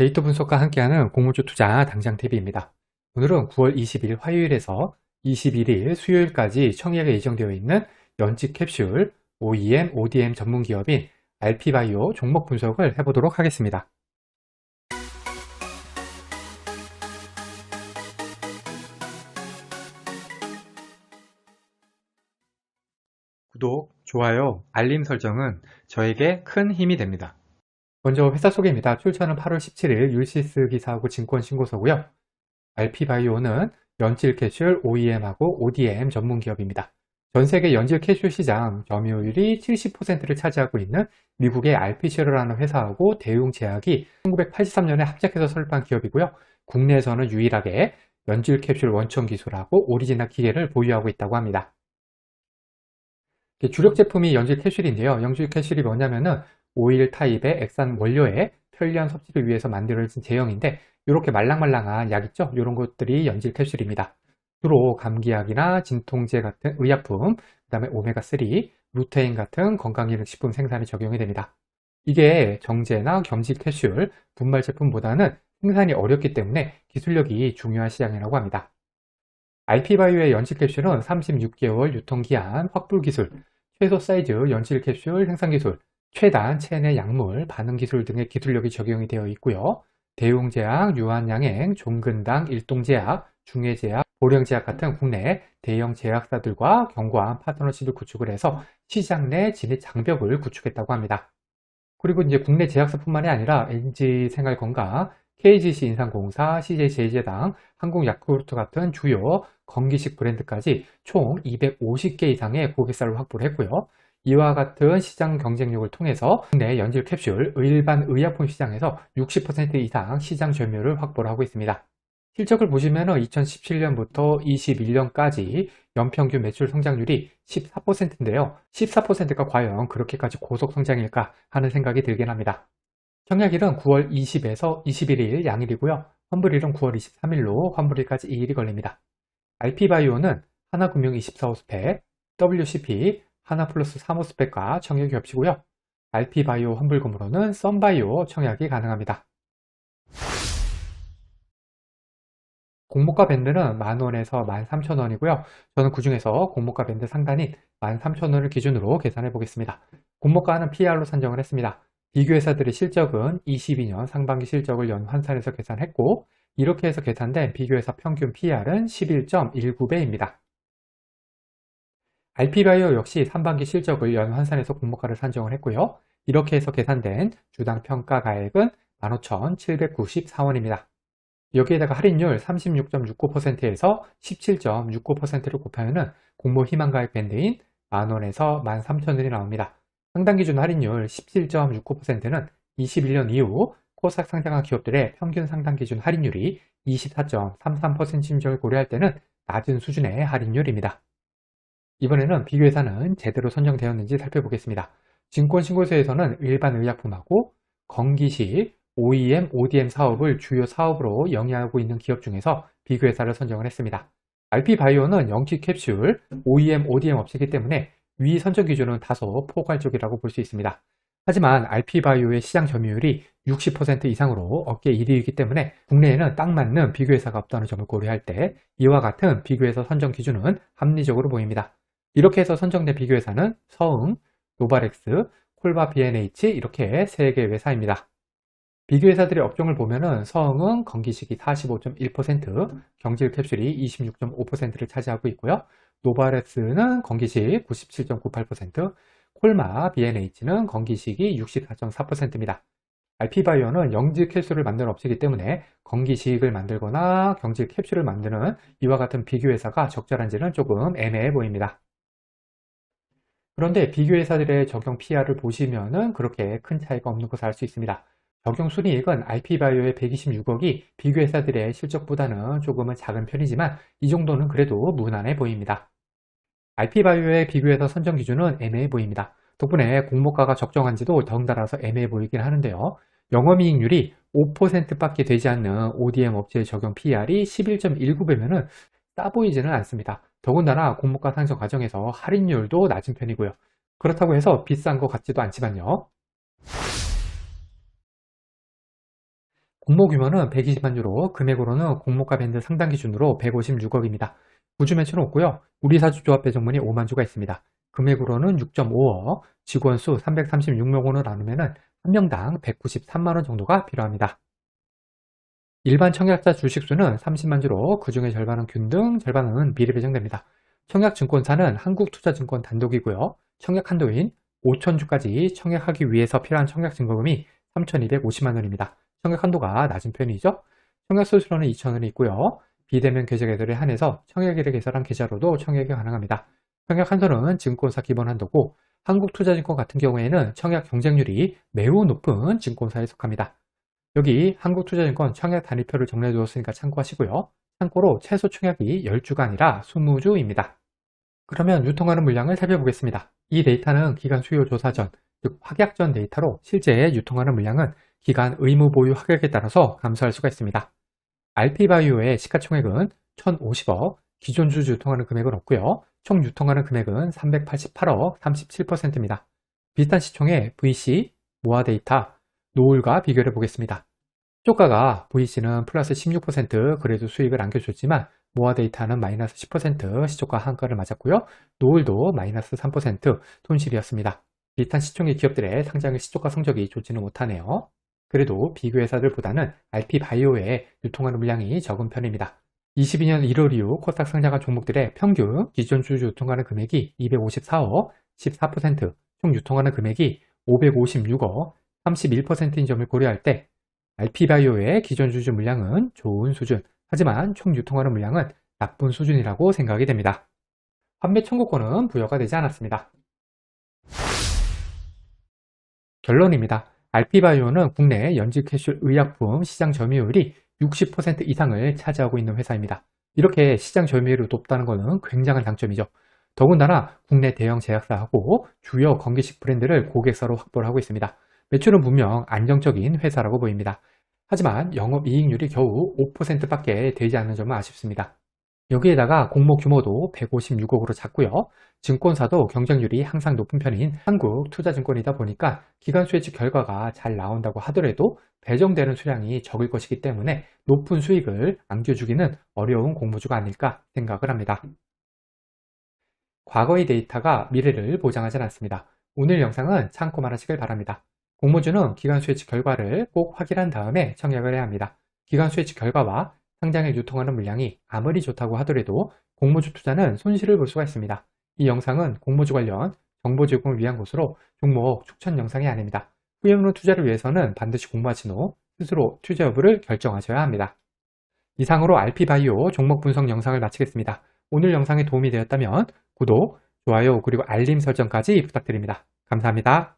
데이터 분석과 함께하는 공모주 투자 당장 TV입니다. 오늘은 9월 20일 화요일에서 21일 수요일까지 청약에 예정되어 있는 연직 캡슐 OEM, ODM 전문 기업인 RP바이오 종목 분석을 해보도록 하겠습니다. 구독, 좋아요, 알림 설정은 저에게 큰 힘이 됩니다. 먼저 회사 소개입니다. 출처는 8월 17일 율시스 기사하고 증권신고서고요. RP바이오는 연질 캡슐 OEM하고 ODM 전문 기업입니다. 전 세계 연질 캡슐 시장 점유율이 70%를 차지하고 있는 미국의 RPC라는 회사하고 대웅제약이 1983년에 합작해서 설립한 기업이고요. 국내에서는 유일하게 연질 캡슐 원천 기술하고 오리지널 기계를 보유하고 있다고 합니다. 주력 제품이 연질 캡슐인데요. 연질 캡슐이 뭐냐면은 오일 타입의 액산 원료의 편리한 섭취를 위해서 만들어진 제형인데 이렇게 말랑말랑한 약 있죠? 이런 것들이 연질 캡슐입니다. 주로 감기약이나 진통제 같은 의약품, 그 다음에 오메가3, 루테인 같은 건강기능식품 생산에 적용이 됩니다. 이게 정제나 겸직 캡슐, 분말 제품보다는 생산이 어렵기 때문에 기술력이 중요한 시장이라고 합니다. RP바이오의 연질 캡슐은 36개월 유통기한, 확불기술, 최소 사이즈 연질 캡슐 생산기술, 최단 체내 약물 반응 기술 등의 기술력이 적용이 되어 있고요. 대웅제약, 유한양행, 종근당, 일동제약, 중해제약, 보령제약 같은 국내 대형 제약사들과 견고한 파트너십을 구축을 해서 시장 내 진입 장벽을 구축했다고 합니다. 그리고 이제 국내 제약사뿐만이 아니라 NG생활건강, KGC 인삼공사, CJ제당, 한국야쿠르트 같은 주요 건기식 브랜드까지 총 250개 이상의 고객사를 확보를 했고요. 이와 같은 시장 경쟁력을 통해서 국내 연질 캡슐 일반 의약품 시장에서 60% 이상 시장 점유율을 확보를 하고 있습니다. 실적을 보시면 2017년부터 21년까지 연평균 매출 성장률이 14%인데요. 14%가 과연 그렇게까지 고속 성장일까 하는 생각이 들긴 합니다. 청약일은 9월 20에서 21일 양일이고요. 환불일은 9월 23일로 환불일까지 2일이 걸립니다. RP바이오는 하나금융 24호스펙, WCP, 하나플러스 3호스펙과 청약이 겹치고요. RP바이오 환불금으로는 썬바이오 청약이 가능합니다. 공모가 밴드는 만원에서 13,000원이고요. 저는 그 중에서 공모가 밴드 상단인 13,000원을 기준으로 계산해 보겠습니다. 공모가는 PR로 산정을 했습니다. 비교회사들의 실적은 22년 상반기 실적을 연환산해서 계산했고 이렇게 해서 계산된 비교회사 평균 PR은 11.19배입니다. RP바이오 역시 상반기 실적을 연환산해서 공모가를 산정을 했고요. 이렇게 해서 계산된 주당 평가 가액은 15,794원입니다. 여기에다가 할인율 36.69%에서 17.69%를 곱하면 공모 희망가액 밴드인 만원에서 13,000원이 나옵니다. 상당 기준 할인율 17.69%는 21년 이후 코스닥 상장한 기업들의 평균 상당 기준 할인율이 24.33% 심정을 고려할 때는 낮은 수준의 할인율입니다. 이번에는 비교회사는 제대로 선정되었는지 살펴보겠습니다. 증권신고서에서는 일반 의약품하고 건기식, OEM, ODM 사업을 주요 사업으로 영위하고 있는 기업 중에서 비교회사를 선정을 했습니다. RP바이오는 연기 캡슐, OEM, ODM 업체이기 때문에 위 선정 기준은 다소 포괄적이라고 볼 수 있습니다. 하지만 RP바이오의 시장 점유율이 60% 이상으로 업계 1위이기 때문에 국내에는 딱 맞는 비교회사가 없다는 점을 고려할 때 이와 같은 비교회사 선정 기준은 합리적으로 보입니다. 이렇게 해서 선정된 비교회사는 서응, 노바렉스, 콜바 B&H 이렇게 3개 회사입니다. 비교회사들의 업종을 보면은 서응은 건기식이 45.1%, 경질 캡슐이 26.5%를 차지하고 있고요. 노바렉스는 건기식 97.98%, 콜마 B&H는 건기식이 64.4%입니다. RP바이오는 영질 캡슐을 만드는 업체이기 때문에 건기식을 만들거나 경질 캡슐을 만드는 이와 같은 비교회사가 적절한지는 조금 애매해 보입니다. 그런데 비교회사들의 적용 PR을 보시면은 그렇게 큰 차이가 없는 것을 알 수 있습니다. 적용 순이익은 RP바이오의 126억이 비교회사들의 실적보다는 조금은 작은 편이지만 이 정도는 그래도 무난해 보입니다. RP바이오의 비교회사 선정 기준은 애매해 보입니다. 덕분에 공모가가 적정한지도 덩달아서 애매해 보이긴 하는데요. 영업이익률이 5%밖에 되지 않는 ODM 업체의 적용 PR이 11.19배면은 싸 보이지는 않습니다. 더군다나 공모가 상정 과정에서 할인율도 낮은 편이고요. 그렇다고 해서 비싼 것 같지도 않지만요. 공모 규모는 120만 유로, 금액으로는 공모가 밴드 상단 기준으로 156억입니다. 구주 매출은 없고요. 우리사주조합 배정문이 5만 주가 있습니다. 금액으로는 6.5억, 직원 수 336명으로 나누면 한 명당 193만 원 정도가 필요합니다. 일반 청약자 주식수는 30만 주로 그 중에 절반은 균등, 절반은 미리 배정됩니다. 청약증권사는 한국투자증권 단독이고요. 청약 한도인 5천 주까지 청약하기 위해서 필요한 청약증거금이 3,250만 원입니다. 청약 한도가 낮은 편이죠. 청약 수수료는 2,000원이 있고요. 비대면 계좌 개설에 한해서 청약일을 개설한 계좌로도 청약이 가능합니다. 청약 한도는 증권사 기본 한도고 한국투자증권 같은 경우에는 청약 경쟁률이 매우 높은 증권사에 속합니다. 여기 한국투자증권 청약 단위표를 정리해 두었으니까 참고하시고요. 참고로 최소 청약이 10주가 아니라 20주입니다. 그러면 유통하는 물량을 살펴보겠습니다. 이 데이터는 기간 수요 조사 전, 즉 확약 전 데이터로 실제 유통하는 물량은 기간 의무 보유 확약에 따라서 감소할 수가 있습니다. RP바이오의 시가총액은 1,050억, 기존 주 유통하는 금액은 없고요. 총 유통하는 금액은 388억, 37%입니다. 비슷한 시총의 VC, 모아 데이터, 노을과 비교를 보겠습니다. 시초가가 VC는 플러스 16% 그래도 수익을 안겨줬지만 모아 데이터는 마이너스 10% 시초가 한가를 맞았고요. 노을도 마이너스 3% 손실이었습니다. 비슷한 시총의 기업들의 상장의 시초가 성적이 좋지는 못하네요. 그래도 비교 회사들보다는 RP바이오의 유통하는 물량이 적은 편입니다. 22년 1월 이후 코스닥 상장한 종목들의 평균 기존 주 유통하는 금액이 254억, 14%, 총 유통하는 금액이 556억, 31%인 점을 고려할 때 RP바이오의 기존 주주 물량은 좋은 수준, 하지만 총 유통하는 물량은 나쁜 수준이라고 생각이 됩니다. 환매 청구권은 부여가 되지 않았습니다. 결론입니다. RP바이오는 국내 연질 캡슐 의약품 시장 점유율이 60% 이상을 차지하고 있는 회사입니다. 이렇게 시장 점유율이 높다는 것은 굉장한 장점이죠. 더군다나 국내 대형 제약사하고 주요 건기식 브랜드를 고객사로 확보를 하고 있습니다. 매출은 분명 안정적인 회사라고 보입니다. 하지만 영업이익률이 겨우 5%밖에 되지 않는 점은 아쉽습니다. 여기에다가 공모 규모도 156억으로 작고요. 증권사도 경쟁률이 항상 높은 편인 한국투자증권이다 보니까 기간 수혜직 결과가 잘 나온다고 하더라도 배정되는 수량이 적을 것이기 때문에 높은 수익을 안겨주기는 어려운 공모주가 아닐까 생각을 합니다. 과거의 데이터가 미래를 보장하지 않습니다. 오늘 영상은 참고만 하시길 바랍니다. 공모주는 기간 수혜직 결과를 꼭 확인한 다음에 청약을 해야 합니다. 기간 수혜직 결과와 상장에 유통하는 물량이 아무리 좋다고 하더라도 공모주 투자는 손실을 볼 수가 있습니다. 이 영상은 공모주 관련 정보 제공을 위한 것으로 종목 추천 영상이 아닙니다. 후행으로 투자를 위해서는 반드시 공부하신 후 스스로 투자 여부를 결정하셔야 합니다. 이상으로 RP바이오 종목 분석 영상을 마치겠습니다. 오늘 영상이 도움이 되었다면 구독, 좋아요, 그리고 알림 설정까지 부탁드립니다. 감사합니다.